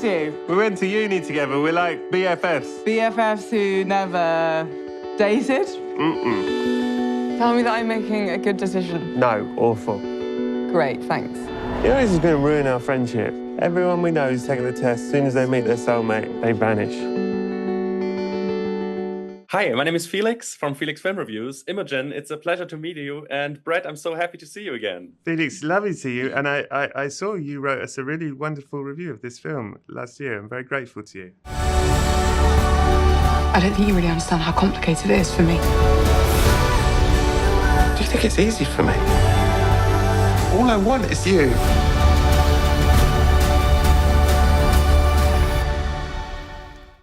you? We went to uni together. We're like BFFs. BFFs who never dated? Tell me that I'm making a good decision. No, awful. Great, thanks. You know, this is going to ruin our friendship. Everyone we know who's taken the test, as soon as they meet their soulmate, they vanish. Hi, my name is Felix from Felix Film Reviews. Imogen, it's a pleasure to meet you. And Brett, I'm so happy to see you again. Felix, lovely to see you. And I saw you wrote us a really wonderful review of this film last year. I'm very grateful to you. I don't think you really understand how complicated it is for me. Do you think it's easy for me? All I want is you.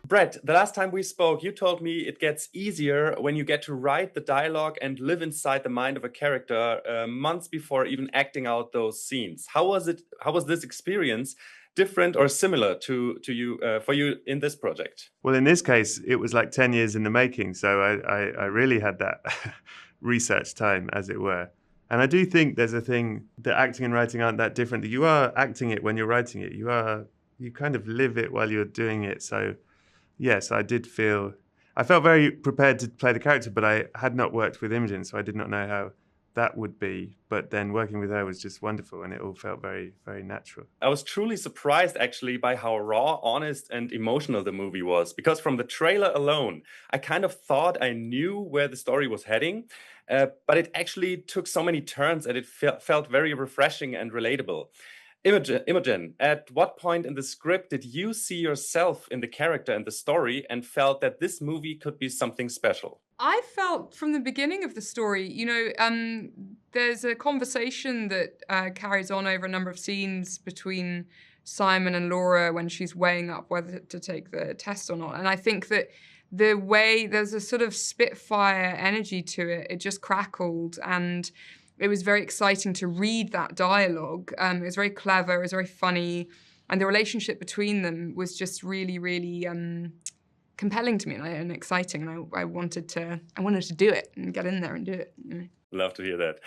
Brett, the last time we spoke, you told me it gets easier when you get to write the dialogue and live inside the mind of a character months before even acting out those scenes. How was it? How was this experience different or similar to you for you in this project? Well, in this case, it was like 10 years in the making. So I really had that research time, as it were. And I do think there's a thing that acting and writing aren't that different. That you are acting it when you're writing it. You kind of live it while you're doing it. So yes, I felt very prepared to play the character, but I had not worked with Imogen, so I did not know how that would be. But then working with her was just wonderful, and it all felt very, very natural. I was truly surprised, actually, by how raw, honest, and emotional the movie was. Because from the trailer alone, I kind of thought I knew where the story was heading, but it actually took so many turns, and it felt very refreshing and relatable. Imogen, at what point in the script did you see yourself in the character and the story and felt that this movie could be something special? I felt from the beginning of the story, there's a conversation that carries on over a number of scenes between Simon and Laura when she's weighing up whether to take the test or not. And I think that the way there's a sort of spitfire energy to it, it just crackled, and it was very exciting to read that dialogue. It was very clever, it was very funny, and the relationship between them was just really, really compelling to me and exciting. And I wanted to do it and get in there and do it. Love to hear that.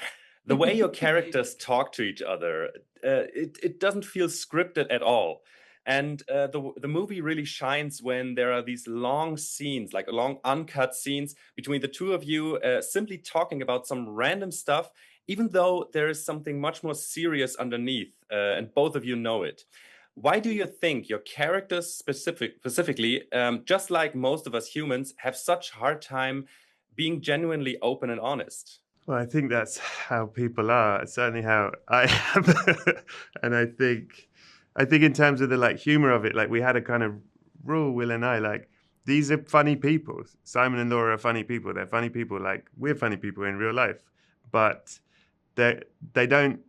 The way your characters talk to each other, it doesn't feel scripted at all. And the movie really shines when there are these long scenes, like long uncut scenes between the two of you simply talking about some random stuff, even though there is something much more serious underneath, and both of you know it. Why do you think your characters specifically, just like most of us humans, have such a hard time being genuinely open and honest? Well, I think that's how people are. It's certainly how I am. And I think in terms of the humor of it, we had a kind of rule, Will and I, these are funny people. Simon and Laura are funny people. They're funny people, we're funny people in real life. But they don't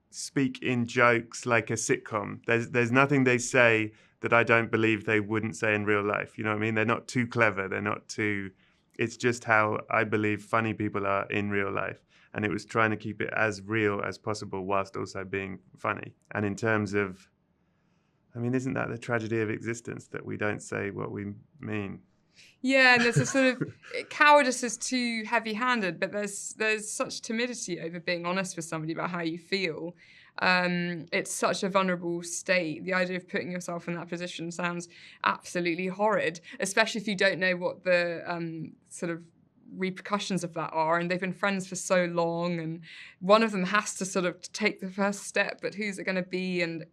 speak in jokes like a sitcom. There's nothing they say that I don't believe they wouldn't say in real life. You know what I mean? They're not too clever. They're not too... It's just how I believe funny people are in real life. And it was trying to keep it as real as possible whilst also being funny. And in terms of... isn't that the tragedy of existence, that we don't say what we mean? Yeah, and there's a sort of cowardice is too heavy-handed, but there's such timidity over being honest with somebody about how you feel. It's such a vulnerable state. The idea of putting yourself in that position sounds absolutely horrid, especially if you don't know what the sort of repercussions of that are, and they've been friends for so long, and one of them has to sort of take the first step, but who's it going to be? And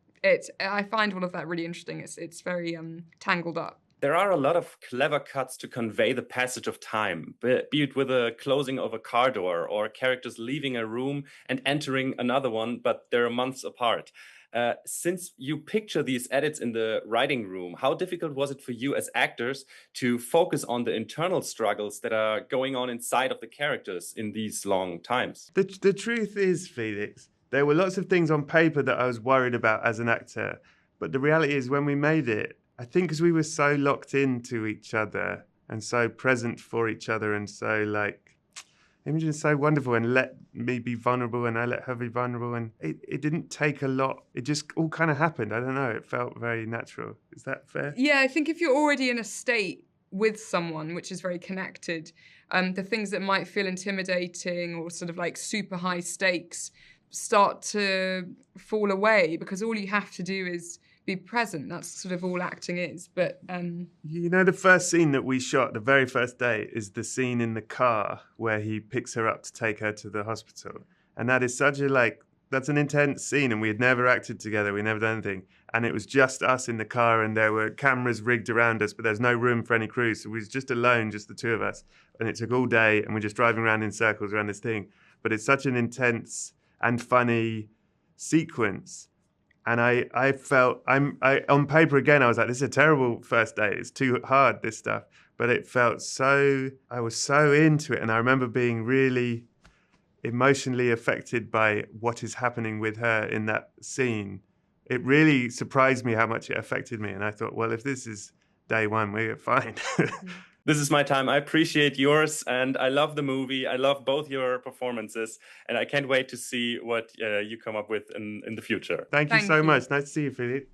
I find all of that really interesting. It's very tangled up. There are a lot of clever cuts to convey the passage of time, be it with a closing of a car door or characters leaving a room and entering another one, but they're months apart. Since you picture these edits in the writing room, how difficult was it for you as actors to focus on the internal struggles that are going on inside of the characters in these long times? The truth is, Felix, there were lots of things on paper that I was worried about as an actor, but the reality is when we made it, I think because we were so locked into each other and so present for each other and so Imogen's so wonderful and let me be vulnerable and I let her be vulnerable, and it didn't take a lot. It just all kind of happened. I don't know. It felt very natural. Is that fair? Yeah, I think if you're already in a state with someone which is very connected, the things that might feel intimidating or sort of super high stakes start to fall away, because all you have to do is be present. That's sort of all acting is. But You know, the first scene that we shot, the very first day, is the scene in the car where he picks her up to take her to the hospital. And that is such a, that's an intense scene, and we had never acted together. We never done anything. And it was just us in the car, and there were cameras rigged around us, but there's no room for any crew. So we was just alone, just the two of us. And it took all day, and we're just driving around in circles around this thing. But it's such an intense and funny sequence. And I felt, on paper again, I was like, this is a terrible first date. It's too hard, this stuff. But it felt I was so into it. And I remember being really emotionally affected by what is happening with her in that scene. It really surprised me how much it affected me. And I thought, well, if this is day one, we're fine. This is my time. I appreciate yours, and I love the movie. I love both your performances, and I can't wait to see what you come up with in the future. Thank you so much. Nice to see you, Philippe.